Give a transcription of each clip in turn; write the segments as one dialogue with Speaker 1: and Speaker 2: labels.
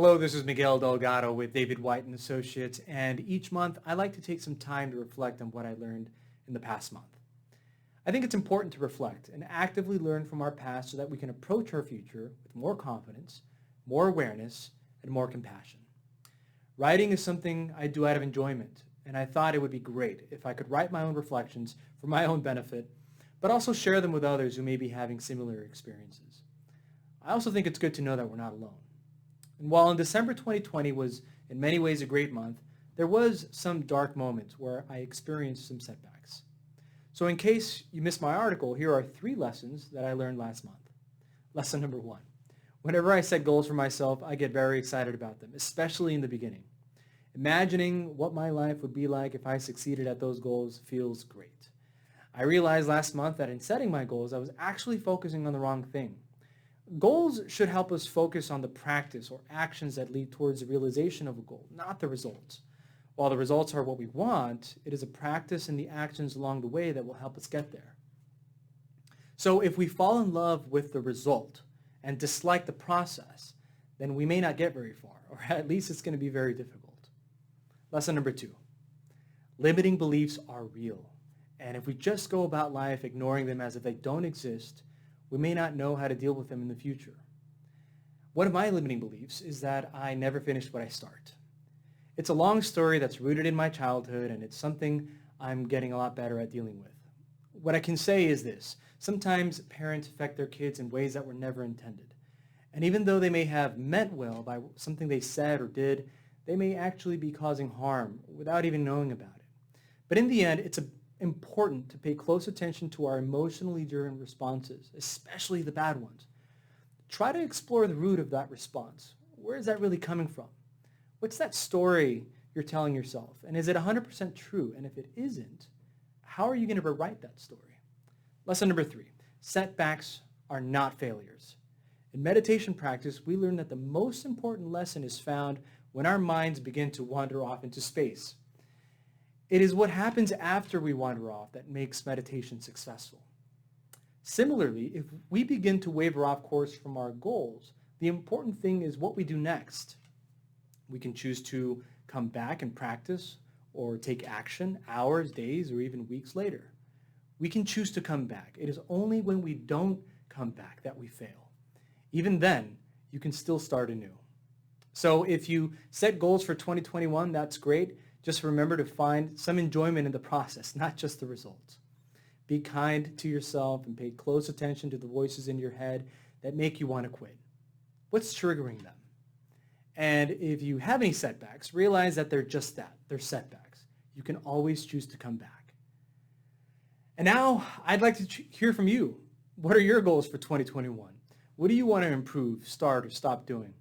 Speaker 1: Hello, this is Miguel Delgado with David White and Associates, and each month I like to take some time to reflect on what I learned in the past month. I think it's important to reflect and actively learn from our past so that we can approach our future with more confidence, more awareness, and more compassion. Writing is something I do out of enjoyment, and I thought it would be great if I could write my own reflections for my own benefit, but also share them with others who may be having similar experiences. I also think it's good to know that we're not alone. And while in December 2020 was in many ways a great month, there was some dark moments where I experienced some setbacks. So in case you missed my article, here are 3 lessons that I learned last month. Lesson number 1. Whenever I set goals for myself, I get very excited about them, especially in the beginning. Imagining what my life would be like if I succeeded at those goals feels great. I realized last month that in setting my goals, I was actually focusing on the wrong thing. Goals should help us focus on the practice or actions that lead towards the realization of a goal, not the results. While the results are what we want, it is a practice and the actions along the way that will help us get there. So if we fall in love with the result and dislike the process, then we may not get very far, or at least it's going to be very difficult. Lesson number 2. Limiting beliefs are real. And if we just go about life ignoring them as if they don't exist, we may not know how to deal with them in the future. One of my limiting beliefs is that I never finish what I start. It's a long story that's rooted in my childhood, and it's something I'm getting a lot better at dealing with. What I can say is this: sometimes parents affect their kids in ways that were never intended. And even though they may have meant well by something they said or did, they may actually be causing harm without even knowing about it. But in the end, it's important to pay close attention to our emotionally driven responses, especially the bad ones. Try to explore the root of that response. Where is that really coming from? What's that story you're telling yourself? And is it 100% true? And if it isn't, how are you going to rewrite that story? Lesson number 3, setbacks are not failures. In meditation practice, we learn that the most important lesson is found when our minds begin to wander off into space. It is what happens after we wander off that makes meditation successful. Similarly, if we begin to waver off course from our goals, the important thing is what we do next. We can choose to come back and practice or take action hours, days, or even weeks later. We can choose to come back. It is only when we don't come back that we fail. Even then, you can still start anew. So if you set goals for 2021, that's great. Just remember to find some enjoyment in the process, not just the results. Be kind to yourself and pay close attention to the voices in your head that make you want to quit. What's triggering them? And if you have any setbacks, realize that they're just that. They're setbacks. You can always choose to come back. And now I'd like to hear from you. What are your goals for 2021? What do you want to improve, start, or stop doing?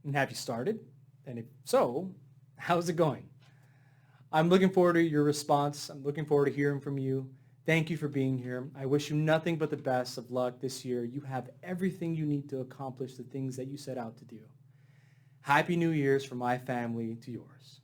Speaker 1: And have you started? And if so, how's it going? I'm looking forward to your response. I'm looking forward to hearing from you. Thank you for being here. I wish you nothing but the best of luck this year. You have everything you need to accomplish the things that you set out to do. Happy New Year's from my family to yours.